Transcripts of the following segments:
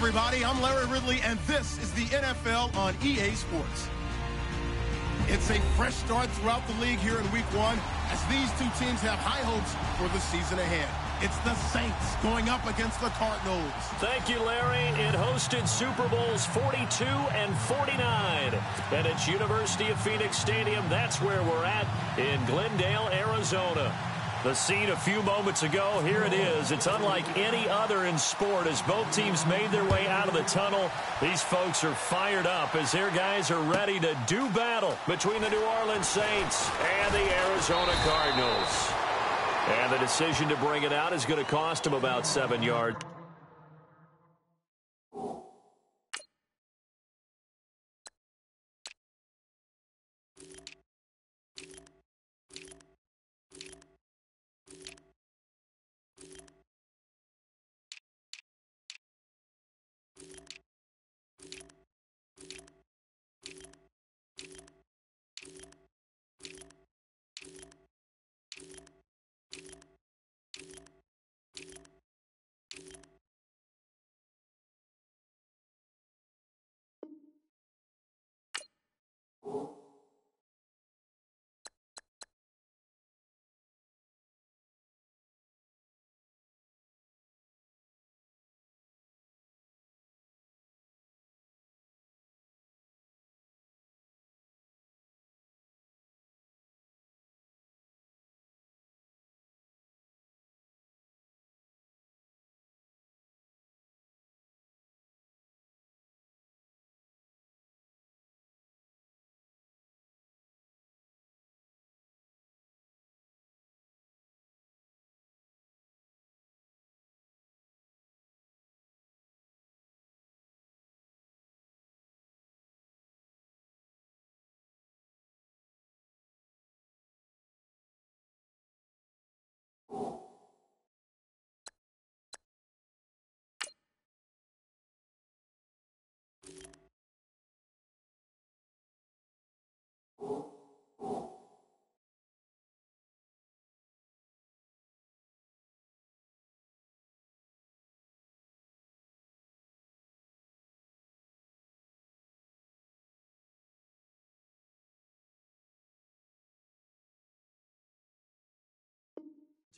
everybody. I'm Larry Ridley, and this is the NFL on EA Sports. It's a fresh start throughout the league here in Week 1 as these two teams have high hopes for the season ahead. It's the Saints going up against the Cardinals. Thank you, Larry. It hosted Super Bowls 42 and 49. And it's University of Phoenix Stadium. That's where we're at in Glendale, Arizona. The scene a few moments ago, here it is. It's unlike any other in sport as both teams made their way out of the tunnel. These folks are fired up as their guys are ready to do battle between the New Orleans Saints and the Arizona Cardinals. And the decision to bring it out is going to cost them about 7 yards.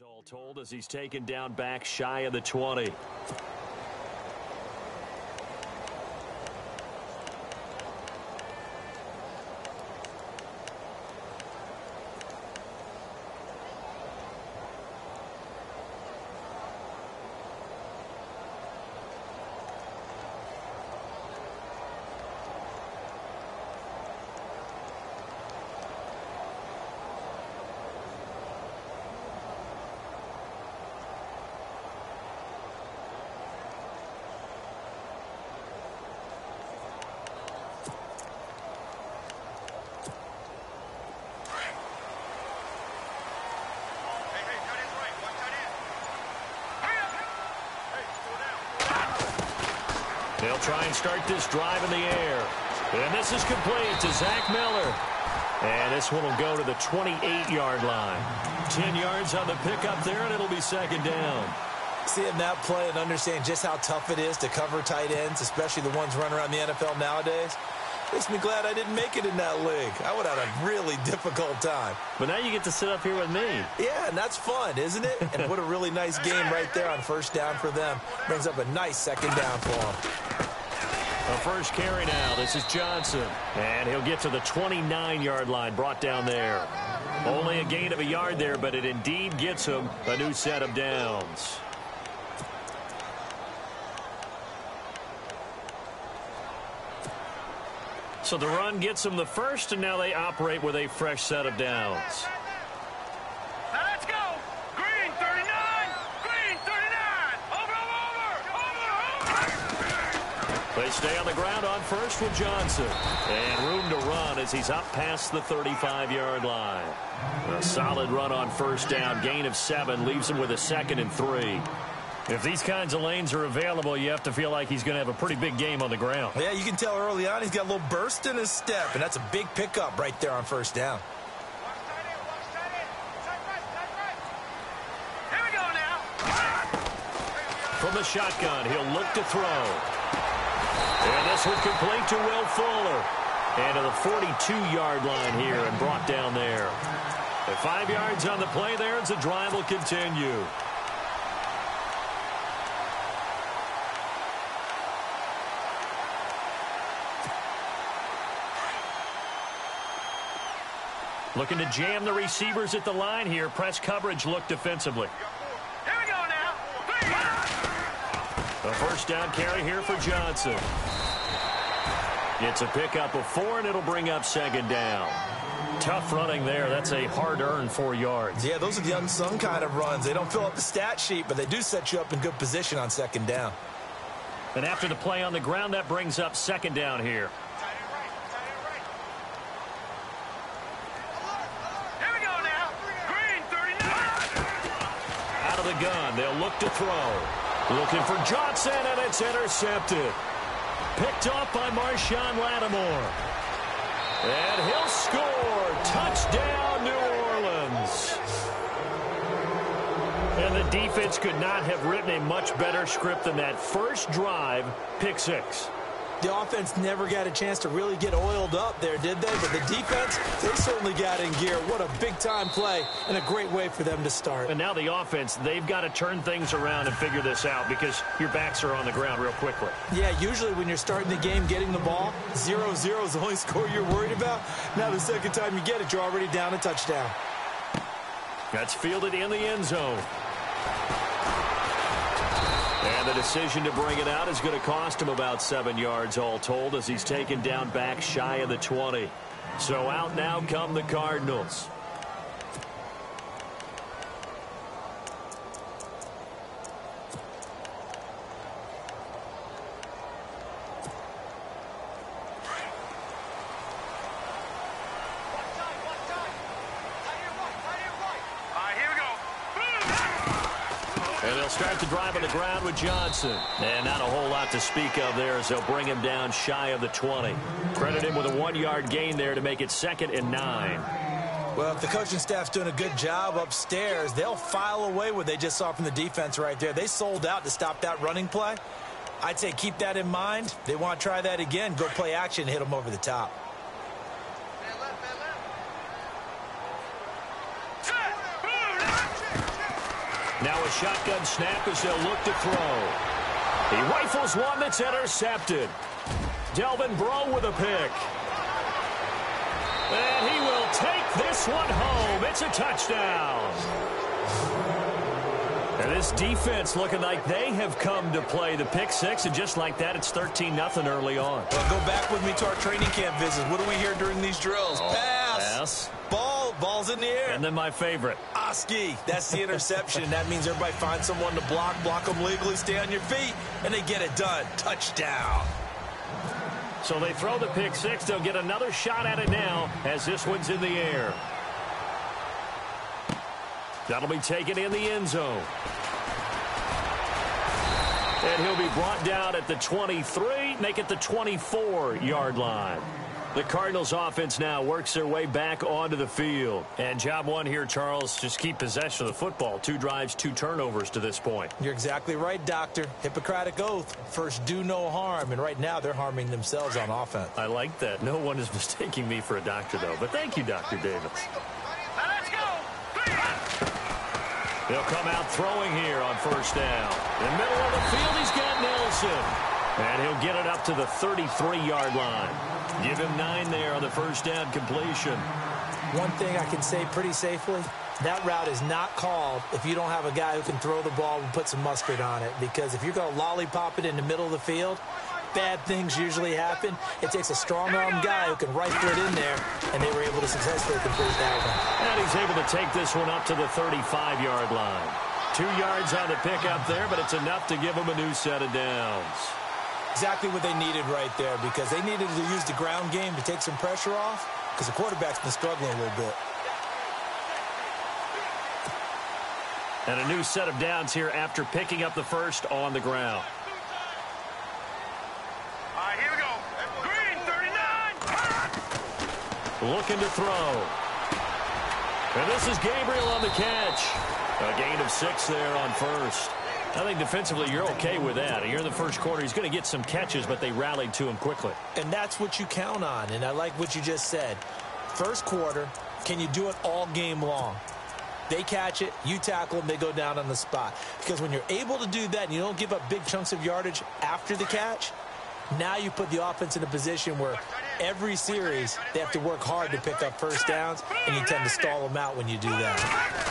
All told as he's taken down back shy of the 20. They'll try and start this drive in the air. And this is complete to Zach Miller. And this one will go to the 28-yard line. 10 yards on the pickup there, and it'll be second down. Seeing that play and understanding just how tough it is to cover tight ends, especially the ones running around the NFL nowadays, makes me glad I didn't make it in that league. I would have had a really difficult time. But now you get to sit up here with me. Yeah, and that's fun, isn't it? And what a really nice game right there on first down for them. Brings up a nice second down for them. A first carry now. This is Johnson. And he'll get to the 29-yard line, brought down there. Only a gain of a yard there, but it indeed gets him a new set of downs. So the run gets them the first, and now they operate with a fresh set of downs. Now let's go. Green 39. Green 39. Over. They stay on the ground on first with Johnson. And room to run as he's up past the 35-yard line. A solid run on first down. Gain of 7 leaves him with a 2nd and 3. If these kinds of lanes are available, you have to feel like he's going to have a pretty big game on the ground. Yeah, you can tell early on he's got a little burst in his step, and that's a big pickup right there on first down. Here we go now. From the shotgun, he'll look to throw. And this one complete to Will Fuller. And to the 42-yard line here and brought down there. At 5 yards on the play there as the drive will continue. Looking to jam the receivers at the line here. Press coverage look defensively. Here we go now. A first down carry here for Johnson. It's a pickup of 4, and it'll bring up second down. Tough running there. That's a hard-earned 4 yards. Yeah, those are the unsung kind of runs. They don't fill up the stat sheet, but they do set you up in good position on second down. And after the play on the ground, that brings up second down here. Here we go now. Green 39. Out of the gun, they'll look to throw. Looking for Johnson, and it's intercepted. Picked off by Marshawn Lattimore. And he'll score. Touchdown, New Orleans. And the defense could not have written a much better script than that first drive, pick 6. The offense never got a chance to really get oiled up there, did they? But the defense, they certainly got in gear. What a big-time play and a great way for them to start. And now the offense, they've got to turn things around and figure this out because your backs are on the ground real quickly. Yeah, usually when you're starting the game getting the ball, 0-0 is the only score you're worried about. Now the second time you get it, you're already down a touchdown. That's fielded in the end zone. And the decision to bring it out is going to cost him about 7 yards all told as he's taken down back shy of the 20. So out now come the Cardinals. And they'll start the drive on the ground with Johnson. And not a whole lot to speak of there as they'll bring him down shy of the 20. Credit him with a 1-yard gain there to make it 2nd and 9. Well, if the coaching staff's doing a good job upstairs, they'll file away what they just saw from the defense right there. They sold out to stop that running play. I'd say keep that in mind. They want to try that again. Go play action, hit them over the top. Now a shotgun snap as they'll look to throw. He rifles one that's intercepted. Delvin Breaux with a pick. And he will take this one home. It's a touchdown. And this defense looking like they have come to play the pick 6, and just like that, it's 13-0 early on. Well, go back with me to our training camp visits. What do we hear during these drills? Pass. Ball's in the air. And then my favorite. Oski. That's the interception. That means everybody finds someone to block them legally, stay on your feet, and they get it done. Touchdown. So they throw the pick 6. They'll get another shot at it now as this one's in the air. That'll be taken in the end zone. And he'll be brought down at the 23, make it the 24-yard line. The Cardinals offense now works their way back onto the field. And job one here, Charles, just keep possession of the football. 2 drives, 2 turnovers to this point. You're exactly right, Doctor. Hippocratic oath. First, do no harm. And right now, they're harming themselves on offense. I like that. No one is mistaking me for a doctor, though. But thank you, Dr. Davis. Let's go. They'll come out throwing here on first down. In the middle of the field, he's got Nelson. And he'll get it up to the 33-yard line. Give him 9 there on the first down completion. One thing I can say pretty safely, that route is not called if you don't have a guy who can throw the ball and put some mustard on it. Because if you're going to lollipop it in the middle of the field, bad things usually happen. It takes a strong-arm guy who can rifle it in there, and they were able to successfully complete that one. And he's able to take this one up to the 35-yard line. 2 yards on the pickup there, but it's enough to give him a new set of downs. Exactly what they needed right there, because they needed to use the ground game to take some pressure off, because the quarterback's been struggling a little bit. And a new set of downs here after picking up the first on the ground. All right, here we go. Green 39. Looking to throw. And this is Gabriel on the catch. A gain of 6 there on first. I think defensively you're okay with that. Here in the first quarter, he's going to get some catches, but they rallied to him quickly. And that's what you count on, and I like what you just said. First quarter, can you do it all game long? They catch it, you tackle them, they go down on the spot. Because when you're able to do that and you don't give up big chunks of yardage after the catch, now you put the offense in a position where every series they have to work hard to pick up first downs, and you tend to stall them out when you do that.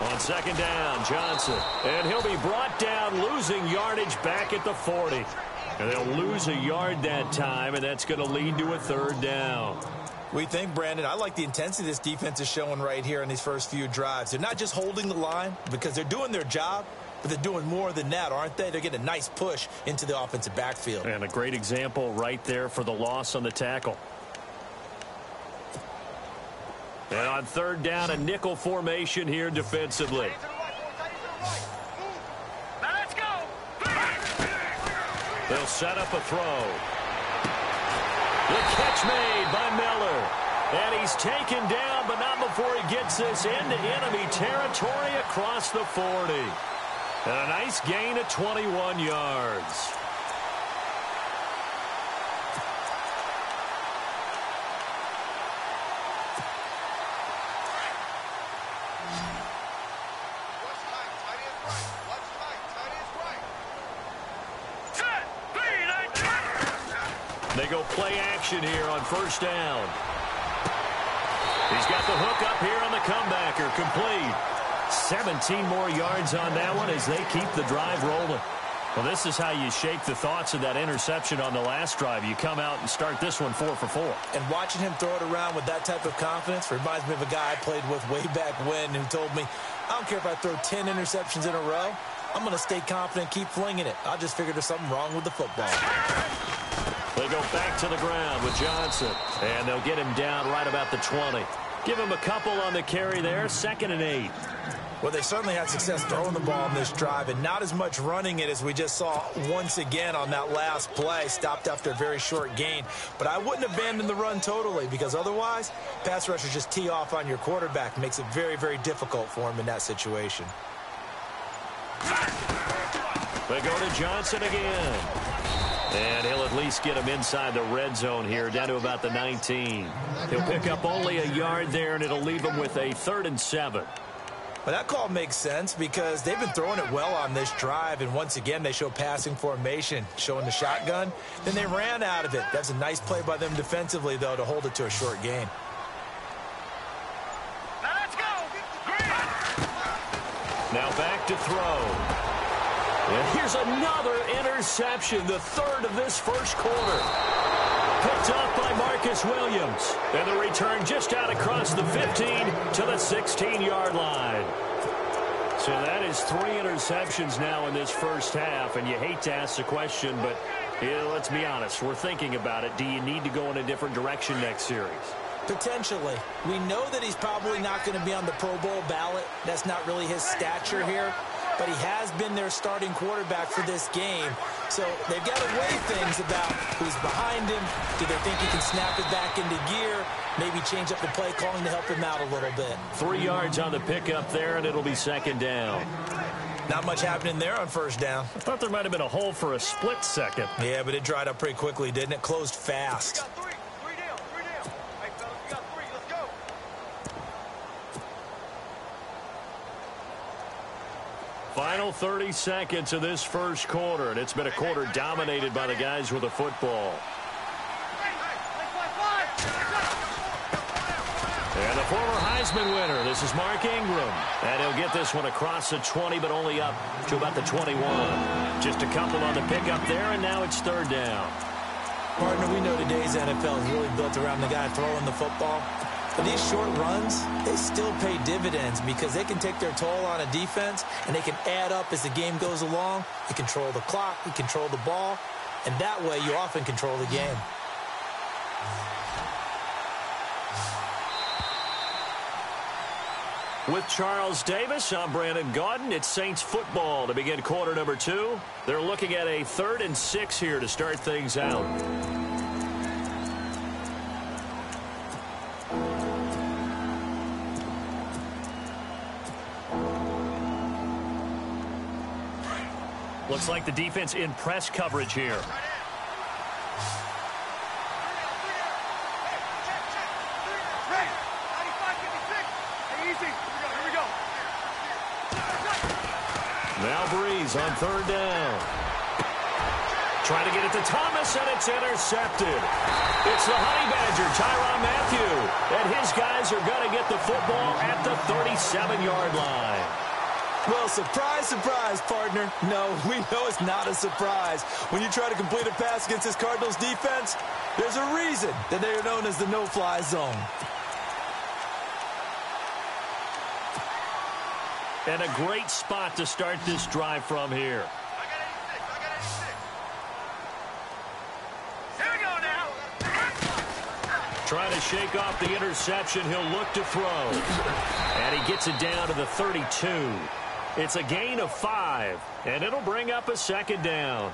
On second down, Johnson. And he'll be brought down, losing yardage back at the 40. And they'll lose a yard that time, and that's going to lead to a third down. We think, Brandon, I like the intensity this defense is showing right here in these first few drives. They're not just holding the line because they're doing their job, but they're doing more than that, aren't they? They're getting a nice push into the offensive backfield. And a great example right there for the loss on the tackle. And on third down, a nickel formation here defensively. Now let's go. They'll set up a throw. The catch made by Miller. And he's taken down, but not before he gets this into enemy territory across the 40. And a nice gain of 21 yards. They go play action here on first down. He's got the hook up here on the comebacker. Complete. 17 more yards on that one as they keep the drive rolling. Well, this is how you shake the thoughts of that interception on the last drive. You come out and start this one 4 for 4. And watching him throw it around with that type of confidence reminds me of a guy I played with way back when who told me, I don't care if I throw 10 interceptions in a row. I'm going to stay confident, keep flinging it. I just figured there's something wrong with the football. They go back to the ground with Johnson. And they'll get him down right about the 20. Give him a couple on the carry there. 2nd and 8. Well, they certainly had success throwing the ball in this drive and not as much running it as we just saw once again on that last play. Stopped after a very short gain. But I wouldn't abandon the run totally because otherwise, pass rushers just tee off on your quarterback. Makes it very, very difficult for him in that situation. They go to Johnson again. And he'll at least get him inside the red zone here, down to about the 19. He'll pick up only a yard there, and it'll leave him with a 3rd and 7. Well, that call makes sense because they've been throwing it well on this drive, and once again, they show passing formation, showing the shotgun. Then they ran out of it. That's a nice play by them defensively, though, to hold it to a short gain. Now let's go. Now back to throw. And here's another interception, the 3rd of this first quarter. Picked up by Marcus Williams. And the return just out across the 15 to the 16-yard line. So that is 3 interceptions now in this first half. And you hate to ask the question, but let's be honest. We're thinking about it. Do you need to go in a different direction next series? Potentially. We know that he's probably not going to be on the Pro Bowl ballot. That's not really his stature here. But he has been their starting quarterback for this game. So they've got to weigh things about who's behind him. Do they think he can snap it back into gear? Maybe change up the play calling to help him out a little bit. 3 yards on the pickup there, and it'll be 2nd down. Not much happening there on first down. I thought there might have been a hole for a split second. Yeah, but it dried up pretty quickly, didn't it? Closed fast. Final 30 seconds of this first quarter, and it's been a quarter dominated by the guys with the football. And the former Heisman winner, this is Mark Ingram. And he'll get this one across the 20, but only up to about the 21. Just a couple on the pickup there, and now it's 3rd down. Partner, we know today's NFL is really built around the guy throwing the football. But these short runs, they still pay dividends because they can take their toll on a defense and they can add up as the game goes along. You control the clock, you control the ball, and that way you often control the game. With Charles Davis, I'm Brandon Gaudin. It's Saints football to begin quarter number 2. They're looking at a 3rd and 6 here to start things out. Looks like the defense in press coverage here. Now Breeze on third down. Trying to get it to Thomas, and it's intercepted. It's the Honey Badger, Tyrann Mathieu. And his guys are going to get the football at the 37-yard line. Well, surprise, surprise, partner. No, we know it's not a surprise. When you try to complete a pass against this Cardinals defense, there's a reason that they are known as the no-fly zone. And a great spot to start this drive from here. Trying to shake off the interception. He'll look to throw. And he gets it down to the 32. It's a gain of 5, and it'll bring up a second down.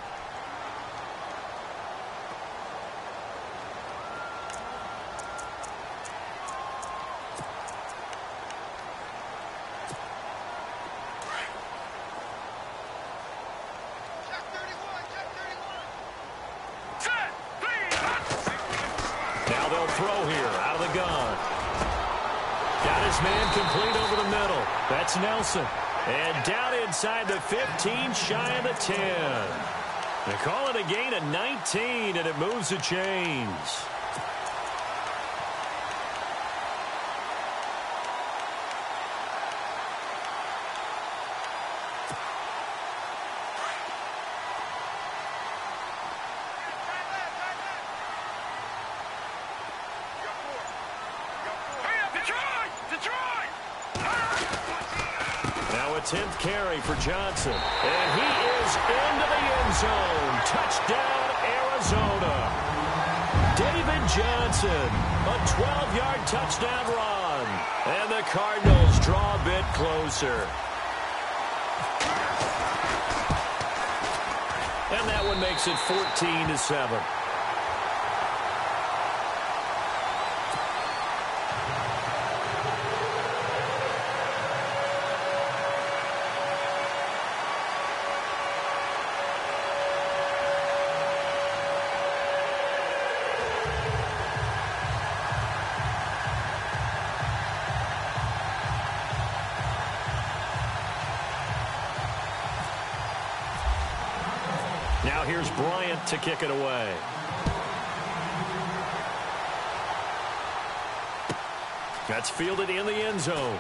Now they'll throw here out of the gun. Got his man complete over the middle. That's Nelson. And down inside the 15, shy of the 10. They call it a gain of 19, and it moves the chains. Now a 10th carry for Johnson. And he is into the end zone. Touchdown, Arizona. David Johnson, a 12-yard touchdown run. And the Cardinals draw a bit closer. And that one makes it 14-7. Now here's Bryant to kick it away. That's fielded in the end zone.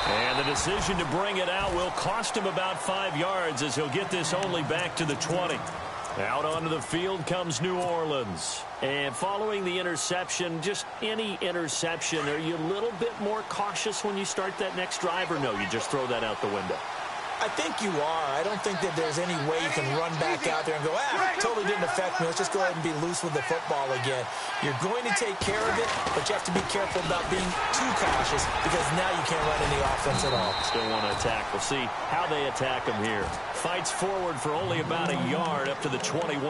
And the decision to bring it out will cost him about 5 yards as he'll get this only back to the 20. Out onto the field comes New Orleans. And following the interception, just any interception, are you a little bit more cautious when you start that next drive, or no, you just throw that out the window? I think you are. I don't think that there's any way you can run back out there and go, totally didn't affect me. Let's just go ahead and be loose with the football again. You're going to take care of it, but you have to be careful about being too cautious because now you can't run any offense at all. Still want to attack. We'll see how they attack him here. Fights forward for only about a yard up to the 21.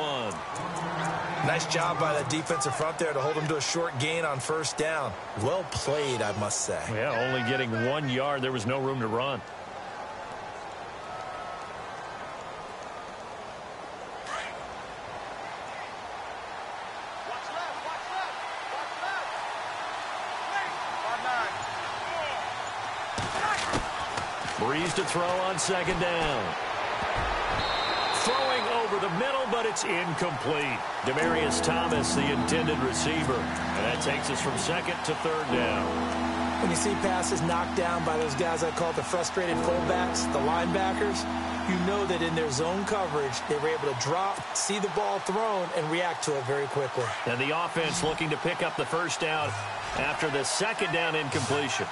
Nice job by the defensive front there to hold him to a short gain on first down. Well played, I must say. Yeah, only getting 1 yard. There was no room to run. Breeze to throw on second down. Throwing over the middle, but it's incomplete. Demaryius Thomas, the intended receiver. And that takes us from second to third down. When you see passes knocked down by those guys I call the frustrated fullbacks, the linebackers, you know that in their zone coverage, they were able to drop, see the ball thrown, and react to it very quickly. And the offense looking to pick up the first down after the second down incompletion.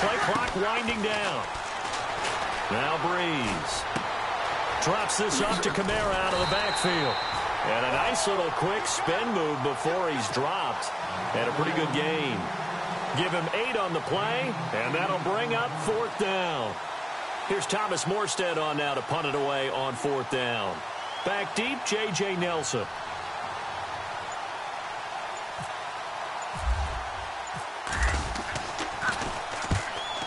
Play clock winding down. Now Breeze. Drops this off to Kamara out of the backfield. And a nice little quick spin move before he's dropped. And a pretty good gain. Give him 8 on the play, and that'll bring up 4th down. Here's Thomas Morstead on now to punt it away on 4th down. Back deep, J.J. Nelson.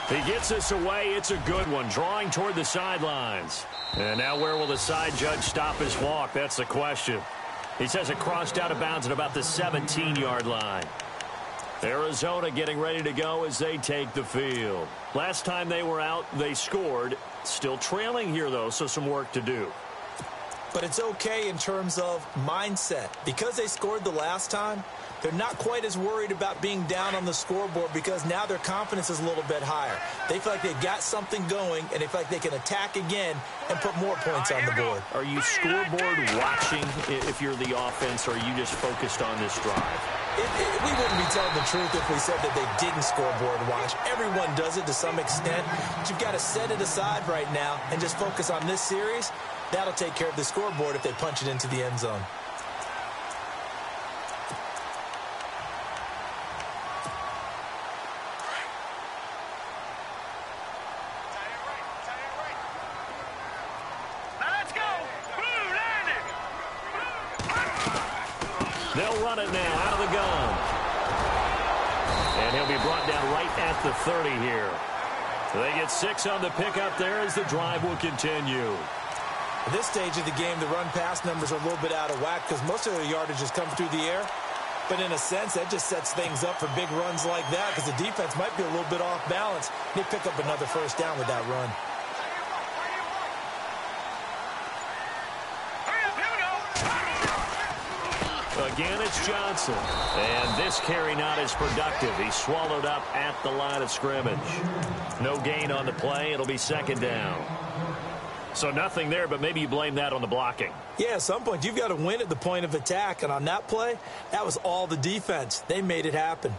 He gets this away. It's a good one, drawing toward the sidelines. And now where will the side judge stop his walk? That's the question. He says it crossed out of bounds at about the 17-yard line. Arizona getting ready to go as they take the field. Last time they were out, they scored. Still trailing here, though, so some work to do. But it's okay in terms of mindset. Because they scored the last time, they're not quite as worried about being down on the scoreboard because now their confidence is a little bit higher. They feel like they've got something going, and they feel like they can attack again and put more points on the board. Are you scoreboard watching if you're the offense, or are you just focused on this drive? We wouldn't be telling the truth if we said that they didn't scoreboard watch. Everyone does it to some extent. But you've got to set it aside right now and just focus on this series. That'll take care of the scoreboard if they punch it into the end zone. They'll run it now out of the gun. And he'll be brought down right at the 30 here. They get 6 on the pickup there as the drive will continue. At this stage of the game, the run-pass numbers are a little bit out of whack because most of their yardage has come through the air. But in a sense, that just sets things up for big runs like that because the defense might be a little bit off balance. They pick up another first down with that run. Again, it's Johnson. And this carry not as productive. He's swallowed up at the line of scrimmage. No gain on the play. It'll be 2nd down. So nothing there, but maybe you blame that on the blocking. Yeah, at some point, you've got to win at the point of attack. And on that play, that was all the defense. They made it happen.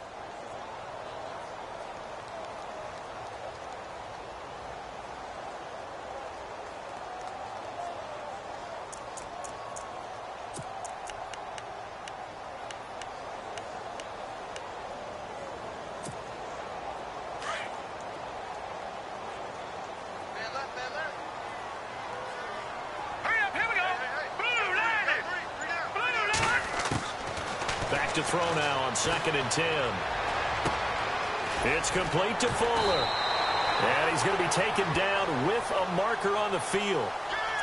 To throw now on 2nd and 10. It's complete to Fuller. And he's going to be taken down with a marker on the field.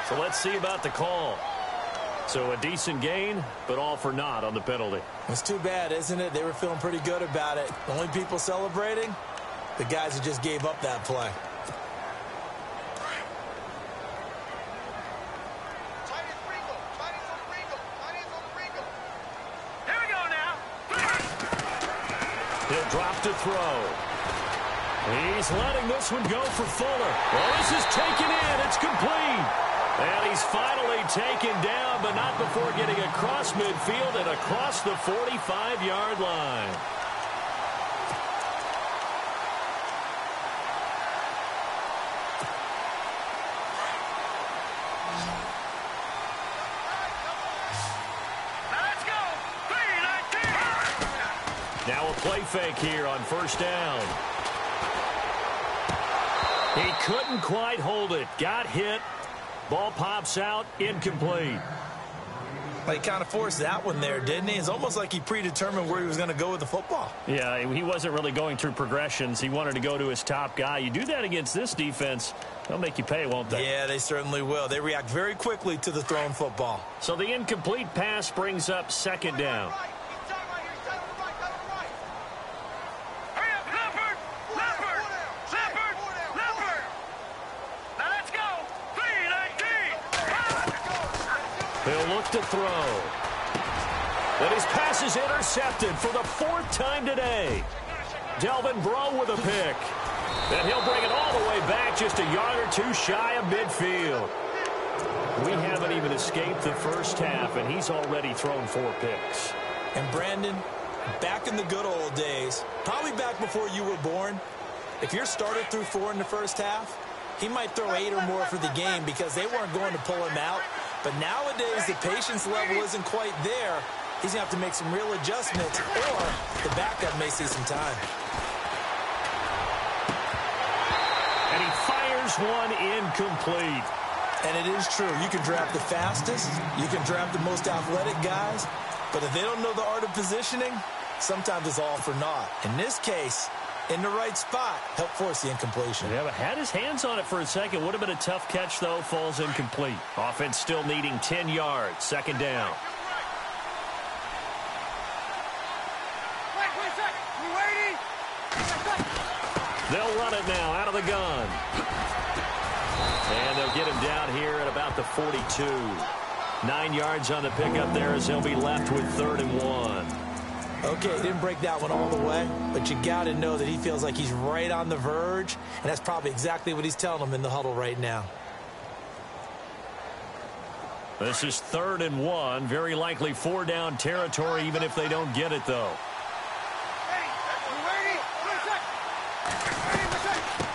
So let's see about the call. So a decent gain, but all for naught on the penalty. It's too bad, isn't it? They were feeling pretty good about it. The only people celebrating, the guys who just gave up that play. He'll drop to throw. He's letting this one go for Fuller. Well, this is taken in. It's complete. And he's finally taken down, but not before getting across midfield and across the 45-yard line. Now a play fake here on 1st down. He couldn't quite hold it. Got hit. Ball pops out. Incomplete. He kind of forced that one there, didn't he? It's almost like he predetermined where he was going to go with the football. Yeah, he wasn't really going through progressions. He wanted to go to his top guy. You do that against this defense, they'll make you pay, won't they? Yeah, they certainly will. They react very quickly to the thrown football. So the incomplete pass brings up 2nd down. He'll look to throw. But his pass is intercepted for the 4th time today. Delvin Breaux with a pick. And he'll bring it all the way back just a yard or 2 shy of midfield. We haven't even escaped the first half, and he's already thrown 4 picks. And Brandon, back in the good old days, probably back before you were born, if your starter threw 4 in the first half, he might throw 8 or more for the game because they weren't going to pull him out. But nowadays, the patience level isn't quite there. He's going to have to make some real adjustments, or the backup may see some time. This one incomplete. And it is true. You can draft the fastest. You can draft the most athletic guys. But if they don't know the art of positioning, sometimes it's all for naught. In this case, in the right spot, help force the incompletion. Yeah, but had his hands on it for a second. Would have been a tough catch, though. Falls incomplete. Offense still needing 10 yards. Second down. They'll run it now out of the gun. And they'll get him down here at about the 42. 9 yards on the pickup there as he'll be left with 3rd and 1. Okay, didn't break that one all the way, but you got to know that he feels like he's right on the verge, and that's probably exactly what he's telling them in the huddle right now. This is 3rd and 1. Very likely 4-down territory, even if they don't get it, though.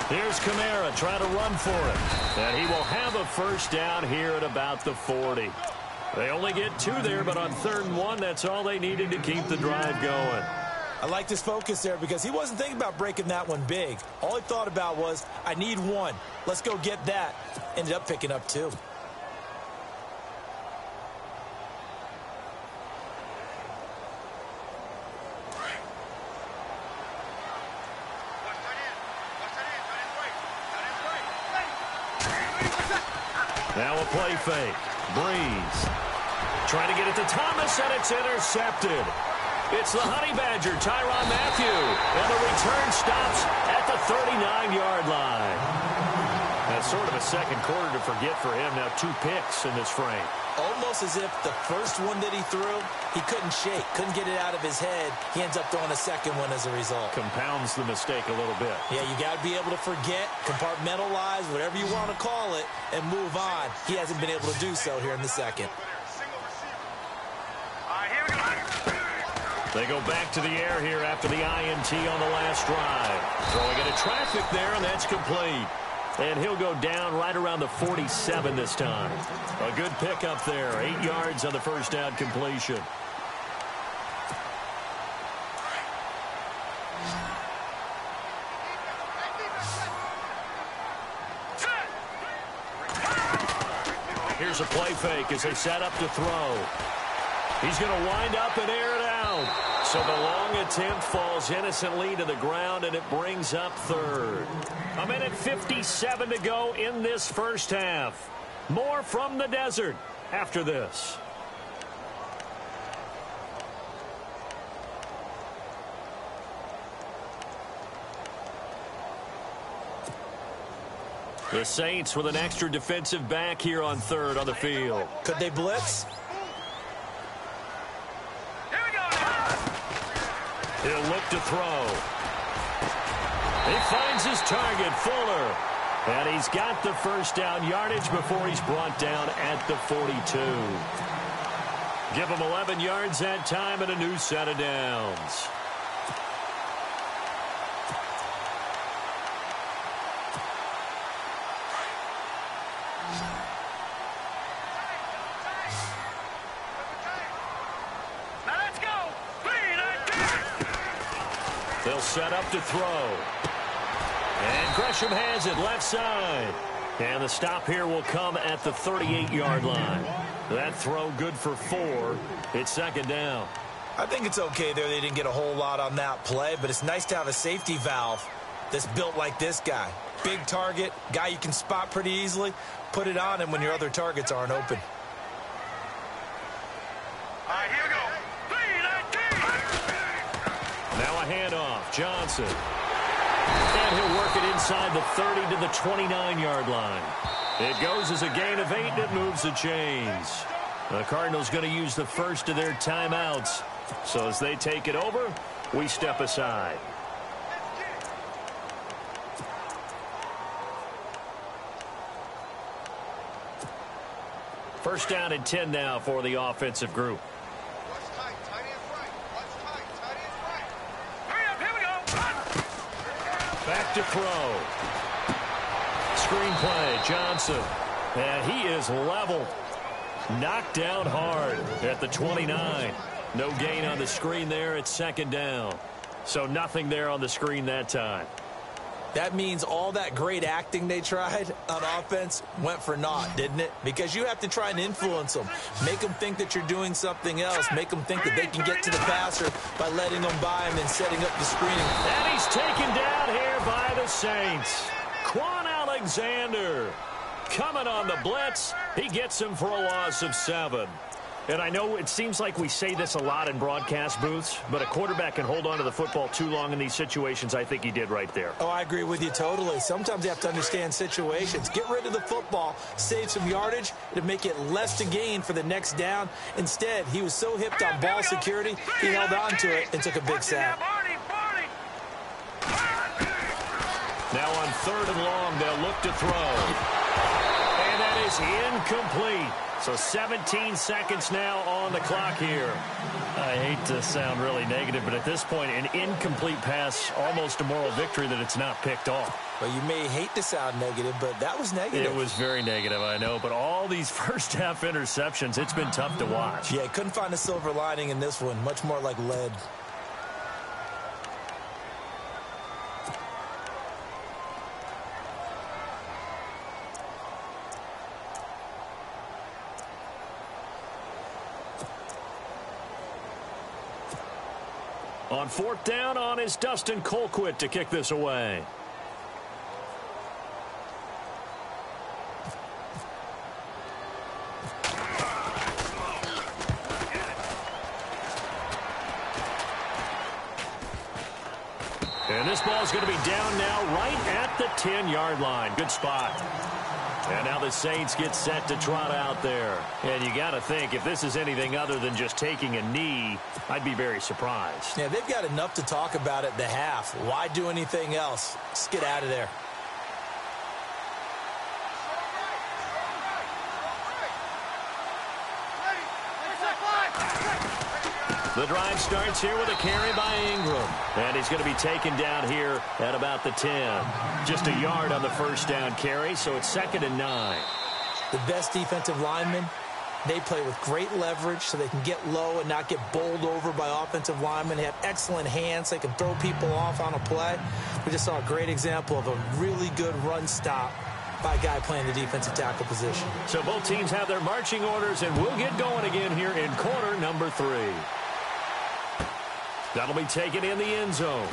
Here's Kamara trying to run for it. And he will have a first down here at about the 40. They only get 2 there, but on 3rd and 1, that's all they needed to keep the drive going. I like his focus there because he wasn't thinking about breaking that one big. All he thought about was, I need 1. Let's go get that. Ended up picking up 2. Now a play fake. Breeze. Trying to get it to Thomas, and it's intercepted. It's the Honey Badger, Tyrann Mathieu. And the return stops at the 39-yard line. That's sort of a second quarter to forget for him. Now 2 picks in this frame. Almost as if the first one that he threw, he couldn't shake, couldn't get it out of his head. He ends up throwing a second one as a result. Compounds the mistake a little bit. Yeah, you got to be able to forget, compartmentalize, whatever you want to call it, and move on. He hasn't been able to do so here in the second. They go back to the air here after the INT on the last drive. Throwing into traffic there, and that's complete. And he'll go down right around the 47 this time. A good pickup there. 8 yards on the first down completion. Here's a play fake as they set up to throw. He's going to wind up and air it out. So the long attempt falls innocently to the ground, and it brings up 3rd. 1:57 to go in this first half. More from the desert after this. The Saints with an extra defensive back here on 3rd on the field. Could they blitz? He'll look to throw. He finds his target, Fuller. And he's got the first down yardage before he's brought down at the 42. Give him 11 yards that time and a new set of downs. They'll set up to throw. And Gresham has it left side. And the stop here will come at the 38-yard line. That throw good for 4. It's second down. I think it's okay there. They didn't get a whole lot on that play, but it's nice to have a safety valve that's built like this guy. Big target, guy you can spot pretty easily. Put it on him when your other targets aren't open. Here we go. Now a handoff. Johnson. And he'll work it inside the 30 to the 29-yard line. It goes as a gain of 8, and it moves the chains. The Cardinals going to use the first of their timeouts. So as they take it over, we step aside. First down and 10 now for the offensive group. Back to throw. Screen play, Johnson. And he is leveled. Knocked down hard at the 29. No gain on the screen there. It's second down. So nothing there on the screen that time. That means all that great acting they tried on offense went for naught, didn't it? Because you have to try and influence them. Make them think that you're doing something else. Make them think that they can get to the passer by letting them by him and setting up the screening. And he's taken down here by the Saints. Quan Alexander coming on the blitz. He gets him for a loss of 7. And I know it seems like we say this a lot in broadcast booths, but a quarterback can hold on to the football too long in these situations. I think he did right there. Oh, I agree with you totally. Sometimes you have to understand situations. Get rid of the football, save some yardage to make it less to gain for the next down. Instead, he was so hipped on ball security, he held on to it and took a big sack. Now on 3rd and long, they'll look to throw. And that is incomplete. So 17 seconds now on the clock here. I hate to sound really negative, but at this point, an incomplete pass, almost a moral victory that it's not picked off. Well, you may hate to sound negative, but that was negative. It was very negative, I know. But all these first-half interceptions, it's been tough to watch. Yeah, couldn't find a silver lining in this one. Much more like lead. On 4th down, on is Dustin Colquitt to kick this away. And this ball is going to be down now right at the 10-yard line. Good spot. And now the Saints get set to trot out there. And you got to think, if this is anything other than just taking a knee, I'd be very surprised. Yeah, they've got enough to talk about at the half. Why do anything else? Just get out of there. The drive starts here with a carry by Ingram. And he's going to be taken down here at about the 10. Just a yard on the first down carry, so it's 2nd and 9. The best defensive linemen, they play with great leverage so they can get low and not get bowled over by offensive linemen. They have excellent hands. They can throw people off on a play. We just saw a great example of a really good run stop by a guy playing the defensive tackle position. So both teams have their marching orders, and we'll get going again here in quarter number 3. That'll be taken in the end zone.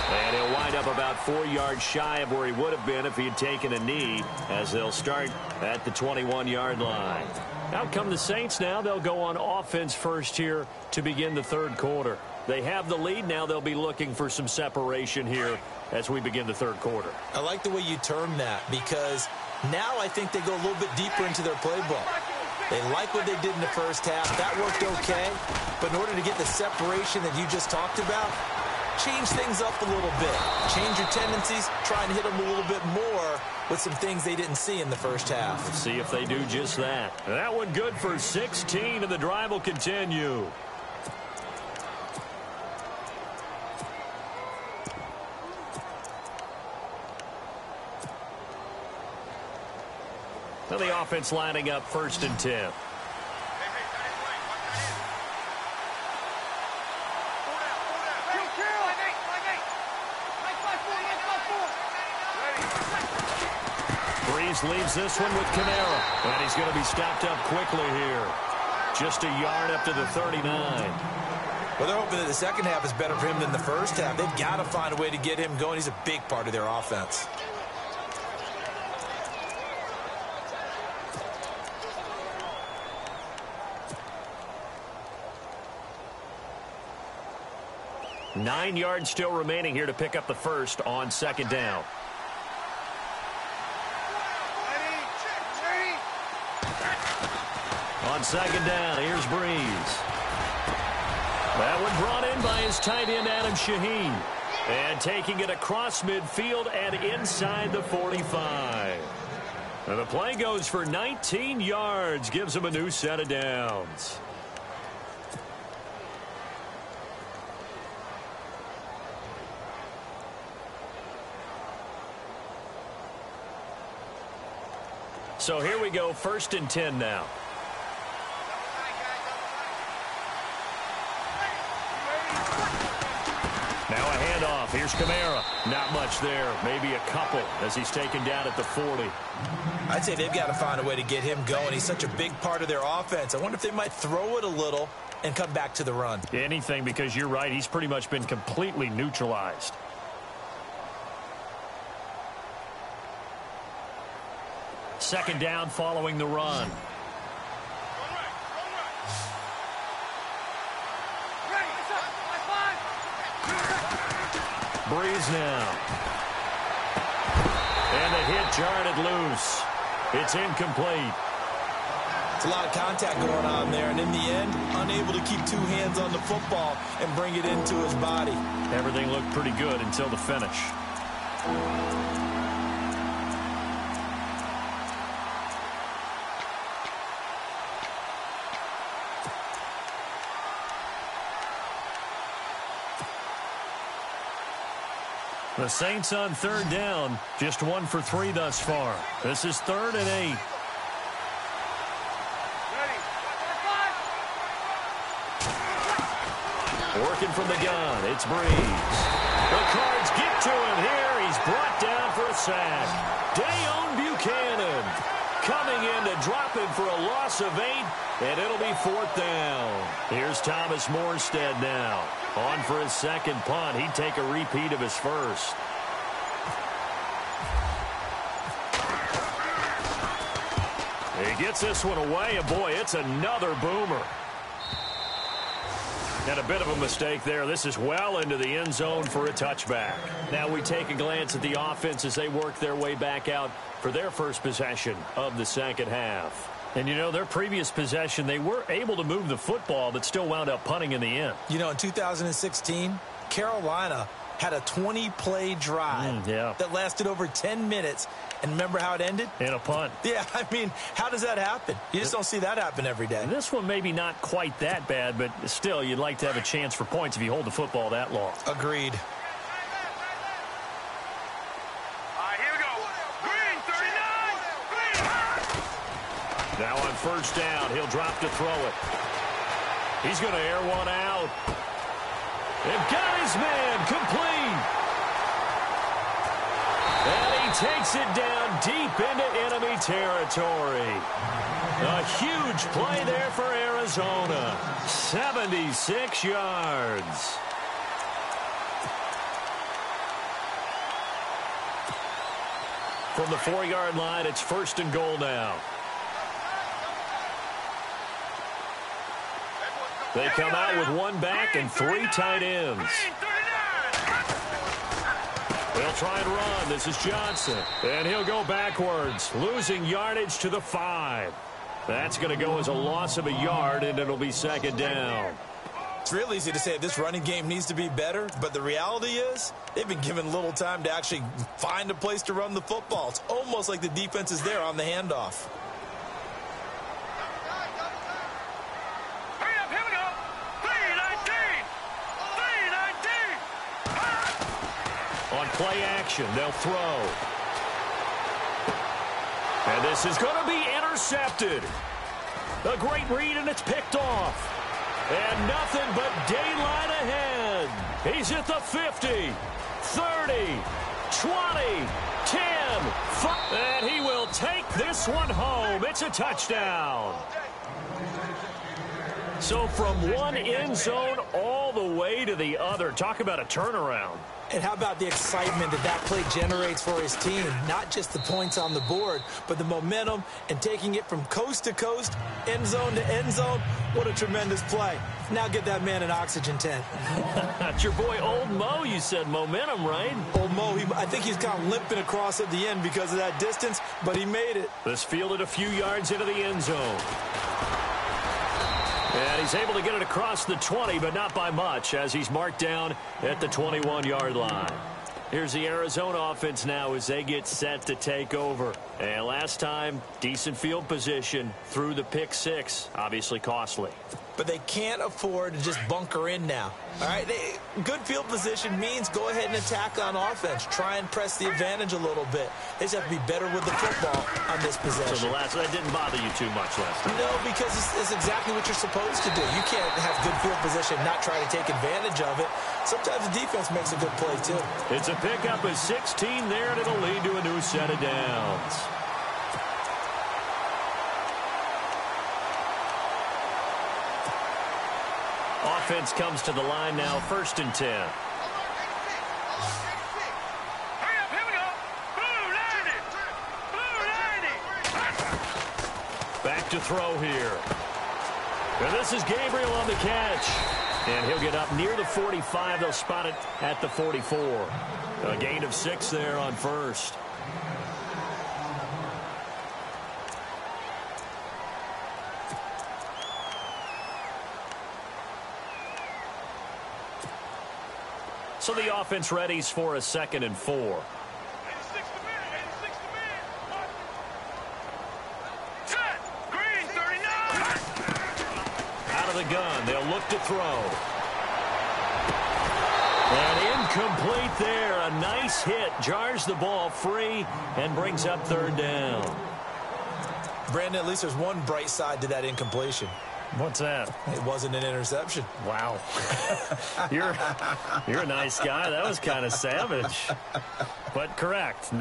And he'll wind up about 4 yards shy of where he would have been if he had taken a knee, as they'll start at the 21-yard line. Out come the Saints now. They'll go on offense first here to begin the 3rd quarter. They have the lead. Now they'll be looking for some separation here as we begin the 3rd quarter. I like the way you term that, because now I think they go a little bit deeper into their playbook. They like what they did in the first half. That worked okay. But in order to get the separation that you just talked about, change things up a little bit. Change your tendencies. Try and hit them a little bit more with some things they didn't see in the first half. Let's see if they do just that. That one good for 16, and the drive will continue. Now the offense lining up 1st and 10. Breeze leaves this one with Kamara. And he's going to be stopped up quickly here. Just a yard up to the 39. Well, they're hoping that the second half is better for him than the first half. They've got to find a way to get him going. He's a big part of their offense. Nine yards still remaining here to pick up the first on 2nd down. On 2nd down, here's Breeze. That one brought in by his tight end, Adam Shaheen. And taking it across midfield and inside the 45. And the play goes for 19 yards, gives him a new set of downs. So here we go, 1st and 10 now. Now a handoff. Here's Kamara. Not much there. Maybe a couple as he's taken down at the 40. I'd say they've got to find a way to get him going. He's such a big part of their offense. I wonder if they might throw it a little and come back to the run. Anything, because you're right. He's pretty much been completely neutralized. Second down following the run. Breeze now. And the hit jarred it loose. It's incomplete. It's a lot of contact going on there, and in the end, unable to keep two hands on the football and bring it into his body. Everything looked pretty good until the finish. The Saints on third down, just 1 for 3 thus far. This is 3rd and 8. Working from the gun, it's Breeze. The Cards get to him here. He's brought down for a sack. Dayon Buchanan coming in to drop him for a loss of 8, and it'll be 4th down. Here's Thomas Morstead now. On for his second punt. He'd take a repeat of his first. He gets this one away, and boy, it's another boomer. And a bit of a mistake there. This is well into the end zone for a touchback. Now we take a glance at the offense as they work their way back out for their first possession of the second half. And, you know, their previous possession, they were able to move the football, but still wound up punting in the end. You know, in 2016, Carolina had a 20-play drive that lasted over 10 minutes. And remember how it ended? In a punt. Yeah, I mean, how does that happen? You just don't see that happen every day. This one maybe not quite that bad, but still, you'd like to have a chance for points if you hold the football that long. Agreed. Now on first down, he'll drop to throw it. He's going to air one out. And got his man complete. And he takes it down deep into enemy territory. A huge play there for Arizona. 76 yards. From the 4-yard line, it's 1st and goal now. They come out with 1 back and 3 tight ends. They'll try and run. This is Johnson. And he'll go backwards, losing yardage to the 5. That's going to go as a loss of a yard, and it'll be 2nd down. It's real easy to say this running game needs to be better, but the reality is they've been given little time to actually find a place to run the football. It's almost like the defense is there on the handoff. On play action, they'll throw. And this is going to be intercepted. A great read, and it's picked off. And nothing but daylight ahead. He's at the 50, 30, 20, 10, 5. And he will take this one home. It's a touchdown. So from one end zone all the way to the other. Talk about a turnaround. And how about the excitement that play generates for his team? Not just the points on the board, but the momentum and taking it from coast to coast, end zone to end zone. What a tremendous play. Now get that man an oxygen tent. That's your boy Old Mo. You said momentum, right? Old Mo, I think he's kind of limping across at the end because of that distance, but he made it. This fielded a few yards into the end zone. And he's able to get it across the 20, but not by much, as he's marked down at the 21-yard line. Here's the Arizona offense now as they get set to take over. And last time, decent field position through the pick 6, obviously costly. but they can't afford to just bunker in now. All right, good field position means go ahead and attack on offense. Try and press the advantage a little bit. They just have to be better with the football on this possession. So that didn't bother you too much last time? No, because it's exactly what you're supposed to do. You can't have good field position, not try to take advantage of it. Sometimes the defense makes a good play, too. It's a pickup of 16 there, and it'll lead to a new set of downs. Offense comes to the line now, 1st and 10. Hurry up, here we go. Blue 90. Blue 90. Back to throw here. And this is Gabriel on the catch. And he'll get up near the 45. They'll spot it at the 44. A gain of 6 there on 1st. So the offense readies for a 2nd and 4. 86 to man, 86 to man. Set. Green 39. Out of the gun. They'll look to throw. And incomplete there. A nice hit. Jars the ball free and brings up 3rd down. Brandon, at least there's one bright side to that incompletion. What's that? It wasn't an interception. Wow. You're a nice guy. That was kind of savage. But correct.